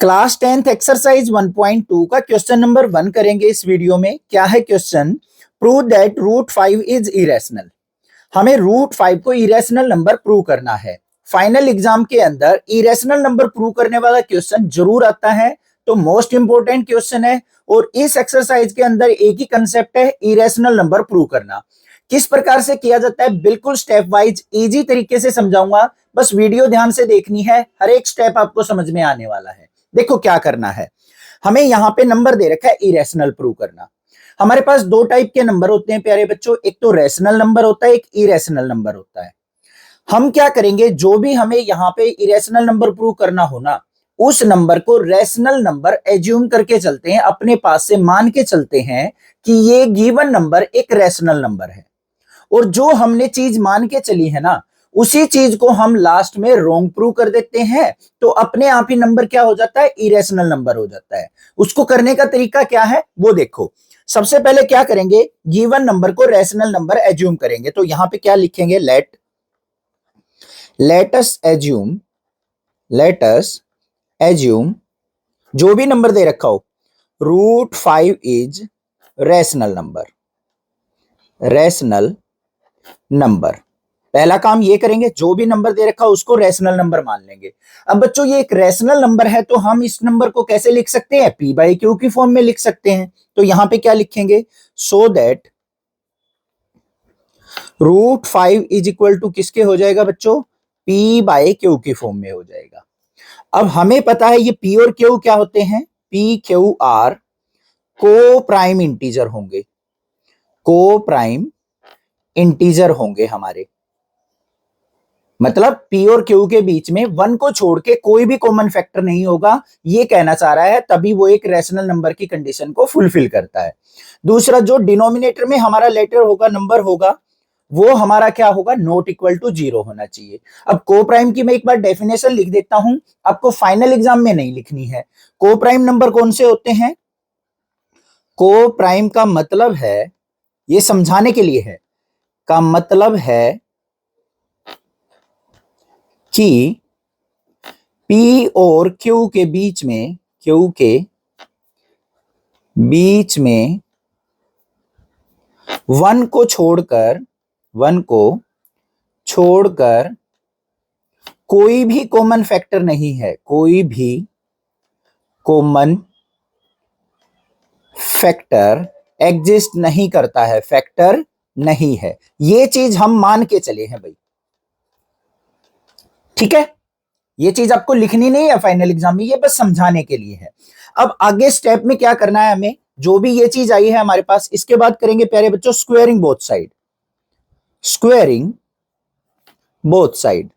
Class 10th exercise 1.2 का question number 1 करेंगे इस वीडियो में। क्या है question? Prove that root 5 is irrational. हमें रूट 5 को इरेशनल नंबर प्रूव करना है। फाइनल एग्जाम के अंदर इरेशनल नंबर प्रूव करने वाला क्वेश्चन जरूर आता है, तो मोस्ट इंपोर्टेंट क्वेश्चन है। और इस एक्सरसाइज के अंदर एक ही कंसेप्ट है, इरेशनल नंबर प्रूव करना। किस प्रकार से किया जाता है बिल्कुल स्टेप वाइज इजी तरीके से समझाऊंगा, बस वीडियो ध्यान से देखनी है, हर एक स्टेप आपको समझ में आने वाला है। देखो क्या करना है, हमें यहाँ पे नंबर दे रखा है इरेशनल प्रूव करना। हमारे पास दो टाइप के नंबर होते हैं प्यारे बच्चों, एक तो रेशनल नंबर होता है, एक इरेशनल नंबर होता है। हम क्या करेंगे, जो भी हमें यहाँ पे इरेशनल नंबर प्रूव करना हो ना, उस नंबर को रेशनल नंबर एज्यूम करके चलते हैं, अपने पास से मान के चलते हैं कि ये गिवन नंबर एक रेशनल नंबर है। और जो हमने चीज मान के चली है ना, उसी चीज को हम लास्ट में रॉन्ग प्रूव कर देते हैं, तो अपने आप ही नंबर क्या हो जाता है, इरेशनल नंबर हो जाता है। उसको करने का तरीका क्या है वो देखो। सबसे पहले क्या करेंगे, गिवन नंबर को रेशनल नंबर एज्यूम करेंगे। तो यहां पे क्या लिखेंगे, लेट अस एज्यूम जो भी नंबर दे रखा हो, रूट 5 इज रेशनल नंबर। पहला काम ये करेंगे, जो भी नंबर दे रखा उसको रेशनल नंबर मान लेंगे। अब बच्चों ये एक रेशनल नंबर है, तो हम इस नंबर को कैसे लिख सकते हैं, p बाई क्यू की फॉर्म में लिख सकते हैं। तो यहां पे क्या लिखेंगे, so that root 5 is equal to किसके हो जाएगा बच्चों, p बाई क्यू की फॉर्म में हो जाएगा। अब हमें पता है ये p और q क्या होते हैं, p q r को प्राइम इंटीजर होंगे हमारे। मतलब p और q के बीच में 1 को छोड़ के कोई भी कॉमन फैक्टर नहीं होगा, ये कहना चाह रहा है, तभी वो एक रेशनल नंबर की कंडीशन को फुलफिल करता है। दूसरा, जो डिनोमिनेटर में हमारा लेटर होगा, नंबर होगा, वो हमारा क्या होगा, नॉट इक्वल टू 0 होना चाहिए। अब को प्राइम की मैं एक बार डेफिनेशन लिख देता हूं, आपको फाइनल एग्जाम में नहीं लिखनी है। को प्राइम नंबर कौन से होते हैं, को प्राइम का मतलब है, ये समझाने के लिए है, का मतलब है कि P और Q के बीच में, वन को छोड़कर कोई भी कॉमन फैक्टर नहीं है, कोई भी कॉमन फैक्टर एग्जिस्ट नहीं करता है, फैक्टर नहीं है। ये चीज हम मान के चले हैं भाई, ठीक है। ये चीज आपको लिखनी नहीं है फाइनल एग्जाम में, ये बस समझाने के लिए है। अब आगे स्टेप में क्या करना है हमें, जो भी ये चीज आई है हमारे पास, इसके बाद करेंगे प्यारे बच्चों स्क्वेयरिंग बोथ साइड।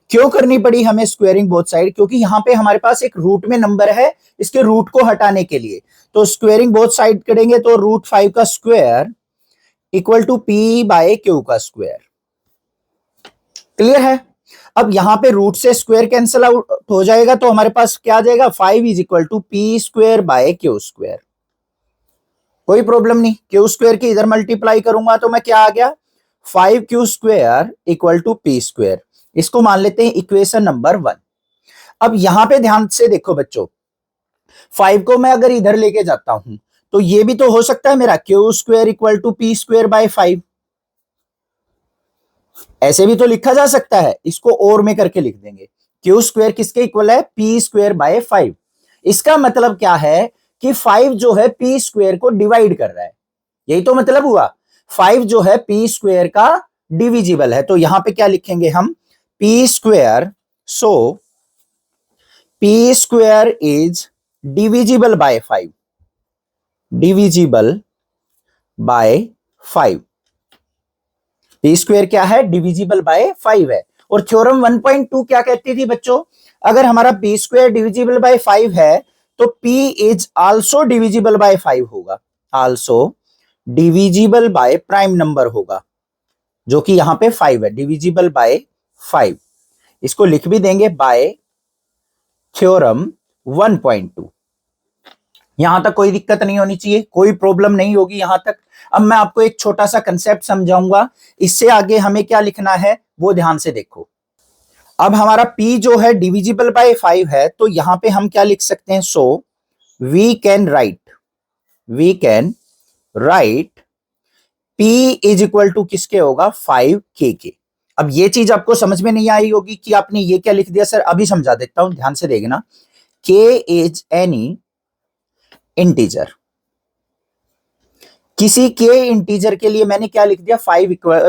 क्यों करनी पड़ी हमें स्क्वेयरिंग बोथ साइड, क्योंकि यहां पे हमारे पास एक रूट में नंबर है, इसके रूट को हटाने के लिए। तो स्क्वेयरिंग बोथ साइड करेंगे तो रूट 5 का square equal to p by q का स्क्वायर। क्लियर है। अब यहां पे रूट से स्क्वायर कैंसिल आउट हो जाएगा, तो हमारे पास क्या आ जाएगा, 5 is equal to p square by q square. कोई प्रॉब्लम नहीं, क्यू स्क्वायर की इधर मल्टीप्लाई करूंगा तो मैं क्या आ गया, 5q square equal to p square. इसको मान लेते हैं इक्वेशन नंबर 1। अब यहां पे ध्यान से देखो बच्चों, 5 को मैं अगर इधर लेके जाता हूं, तो ये भी तो हो सकता है मेरा q square equal to p square by 5। ऐसे भी तो लिखा जा सकता है, इसको और में करके लिख देंगे, क्यू स्क्वायर किसके इक्वल है, p स्क्वायर बाय 5। इसका मतलब क्या है कि 5 जो है p स्क्वायर को डिवाइड कर रहा है, यही तो मतलब हुआ। 5 जो है p स्क्वायर का डिविजिबल है, तो यहां पे क्या लिखेंगे हम, p square, so p square is divisible by 5। p square क्या है, डिविजिबल बाय 5 है। और थ्योरम 1.2 क्या कहती थी बच्चों, अगर हमारा p स्क्वायर डिविजिबल बाय 5 है, तो p is also divisible by 5 होगा, also divisible by prime number होगा, जो कि यहां पे 5 है, डिविजिबल बाय 5। इसको लिख भी देंगे बाय थ्योरम 1.2। यहां तक कोई दिक्कत नहीं होनी चाहिए, कोई प्रॉब्लम नहीं होगी यहां तक। अब मैं आपको एक छोटा सा कंसेप्ट समझाऊंगा, इससे आगे हमें क्या लिखना है वो ध्यान से देखो। अब हमारा p जो है डिविजिबल बाय 5 है, तो यहां पे हम क्या लिख सकते हैं, so we can write p is equal to किसके होगा, 5k के। अब ये चीज आपको समझ में नहीं आई होगी कि आपने ये क्या लिख दिया सर, अभी समझा देता हूं, ध्यान से देखना। k इज एनी इंटीजर, किसी के इंटीजर के लिए मैंने क्या लिख दिया,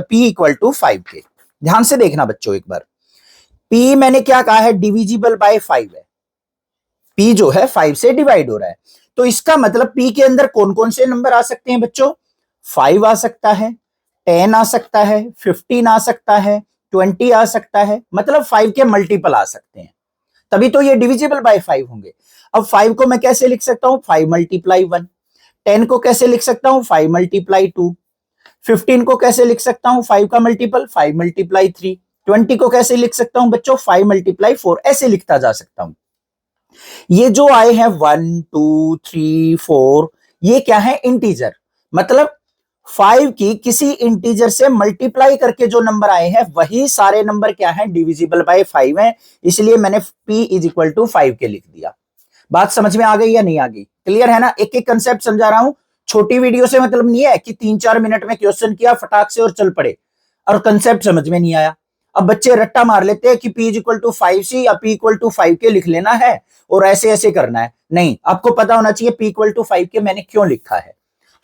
p इक्वल टू 5k। ध्यान से देखना बच्चों एक बार, p मैंने क्या कहा है, डिविजिबल बाय 5 है, p जो है 5 से डिवाइड हो रहा है, तो इसका मतलब p के अंदर कौन कौन से नंबर आ सकते हैं बच्चों, 5 आ सकता है, 10 आ सकता है, 15 आ सकता है, 20 आ सकता है, मतलब 5 के मल्टीपल आ सकते हैं, तभी तो ये डिविजिबल बाय 5 होंगे। अब 5 को मैं कैसे लिख सकता हूं, 5 मल्टीप्लाई 1, 10 को कैसे लिख सकता हूं, 5 मल्टीप्लाई 2, 15 को कैसे लिख सकता हूं, 5 का मल्टीपल 5 मल्टीप्लाई 3, 20 को कैसे लिख सकता हूं बच्चों, 5 मल्टीप्लाई 4, ऐसे लिखता जा सकता हूं। ये जो आए हैं 1 2 3 4, ये क्या है, इंटीजर, मतलब 5 की किसी इंटीजर से मल्टीप्लाई करके जो नंबर आए हैं वही सारे नंबर क्या हैं, डिविजिबल बाय 5 हैं, इसलिए मैंने p इज इक्वल टू 5 के लिख दिया। बात समझ में आ गई या नहीं आ गई, क्लियर है ना, एक एक कंसेप्ट समझा रहा हूं, छोटी वीडियो से मतलब नहीं है कि 3-4 मिनट में क्वेश्चन किया फटाक से और चल पड़े और कंसेप्ट समझ में नहीं आया। अब बच्चे रट्टा मार लेते हैं कि p is equal to 5c या p इक्वल टू 5 के लिख लेना है और ऐसे ऐसे करना है, नहीं, आपको पता होना चाहिए p इक्वल टू 5 के मैंने क्यों लिखा है।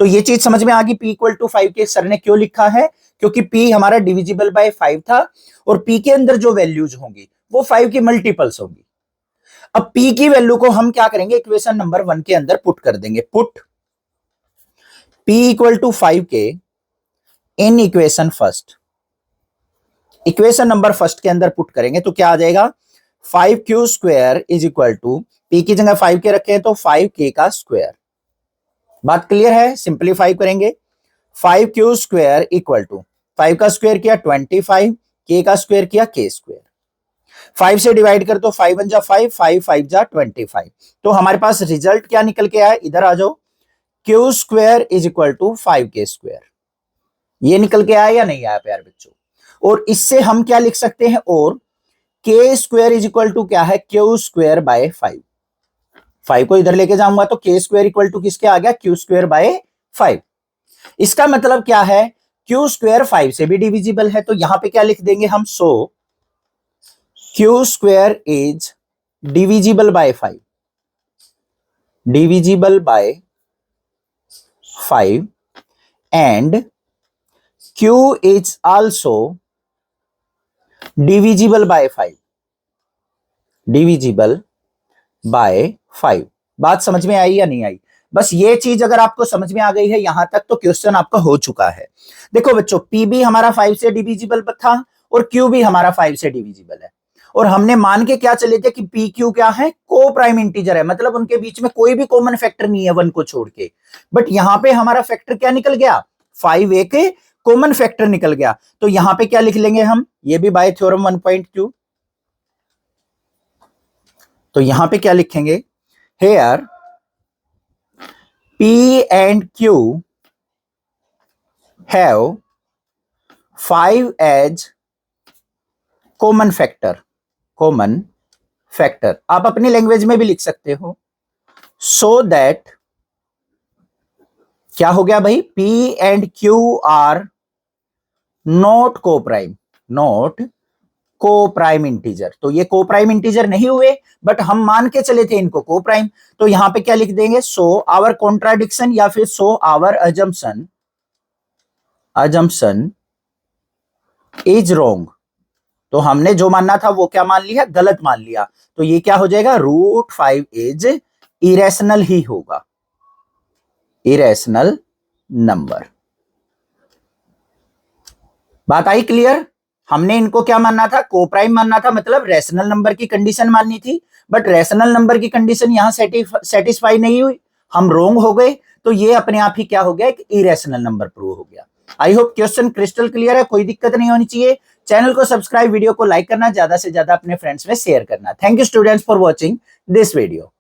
तो ये चीज समझ में आ गई, p इक्वल टू 5 के सर ने क्यों लिखा है, क्योंकि p हमारा डिविजिबल बाय 5 था और p के अंदर जो वैल्यूज होंगी वो 5 की मल्टीपल्स होंगी। अब p की वैल्यू को हम क्या करेंगे, इक्वेशन नंबर 1 के अंदर पुट कर देंगे, पुट p इक्वल टू 5 के in equation first, equation number first के अंदर पुट करेंगे तो क्या आ जाएगा, 5q square is equal to, p की जगह 5 के रखे हैं तो 5k का स्क्वायर। बात क्लियर है, सिंपलीफाई करेंगे, 5q स्क्वायर इक्वल टू 5 का स्क्वायर किया 25, k का स्क्वायर किया k स्क्वायर, 5 से डिवाइड कर तो 5 1 जा 5, 5 5 जा 25, तो हमारे पास रिजल्ट क्या निकल के आया, इधर आ जाओ, q square is equal to 5k square, ये निकल के आया या नहीं आया प्यार बच्चों। और इससे हम क्या लिख सकते हैं, और k square is equal to क्या है, q स्क्वायर बाय 5, 5 को इधर लेके जाऊंगा तो k स्क्वायर इक्वल टू किसके आ गया, q स्क्वायर बाय 5। इसका मतलब क्या है, q स्क्वायर 5 से भी डिविजिबल है, तो यहां पे क्या लिख देंगे हम, सो q square is divisible by 5, divisible by 5 and q is also divisible by 5, divisible by 5। बात समझ में आई या नहीं आई, बस ये चीज अगर आपको समझ में आ गई है यहां तक तो क्वेश्चन आपका हो चुका है। देखो बच्चों, p भी हमारा 5 से डिविजिबल था और q भी हमारा 5 से डिविजिबल है, और हमने मान के क्या चले थे कि p q क्या है, को प्राइम इंटीजर है, मतलब उनके बीच में कोई भी कॉमन फैक्टर नहीं है 1 को छोड़ के, बट यहां पे हमारा फैक्टर क्या निकल गया, 5 एक कॉमन फैक्टर निकल गया, तो यहां पे क्या लिख लेंगे हम, ये भी बाय थ्योरम 1.2, तो यहां पे क्या लिखेंगे, here p and q have 5 as common factor, आप अपनी लैंग्वेज में भी लिख सकते हो, सो दैट क्या हो गया भाई, p and q are not coprime integer, तो ये को प्राइम इंटीजर नहीं हुए, बट हम मान के चले थे इनको को प्राइम, तो यहां पे क्या लिख देंगे, सो आवर कॉन्ट्राडिक्शन या फिर so our assumption is wrong, तो हमने जो मानना था वो क्या मान लिया, गलत मान लिया, तो ये क्या हो जाएगा, √5 इज इरेशनल ही होगा, इरेशनल नंबर। बात आई क्लियर, हमने इनको क्या मानना था, को प्राइम मानना था, मतलब रैशनल नंबर की कंडीशन माननी थी, बट रैशनल नंबर की कंडीशन यहां सेटिस्फाई नहीं हुई, हम रोंग हो गए, तो ये अपने आप ही क्या हो गया, एक इरेशनल नंबर प्रूव हो गया। I hope question crystal clear है, कोई दिक्कत नहीं होनी चाहिए। चैनल को सब्सक्राइब, वीडियो को लाइक करना, ज्यादा से ज्यादा अपने फ्रेंड्स में शेयर करना। Thank you students for watching this video.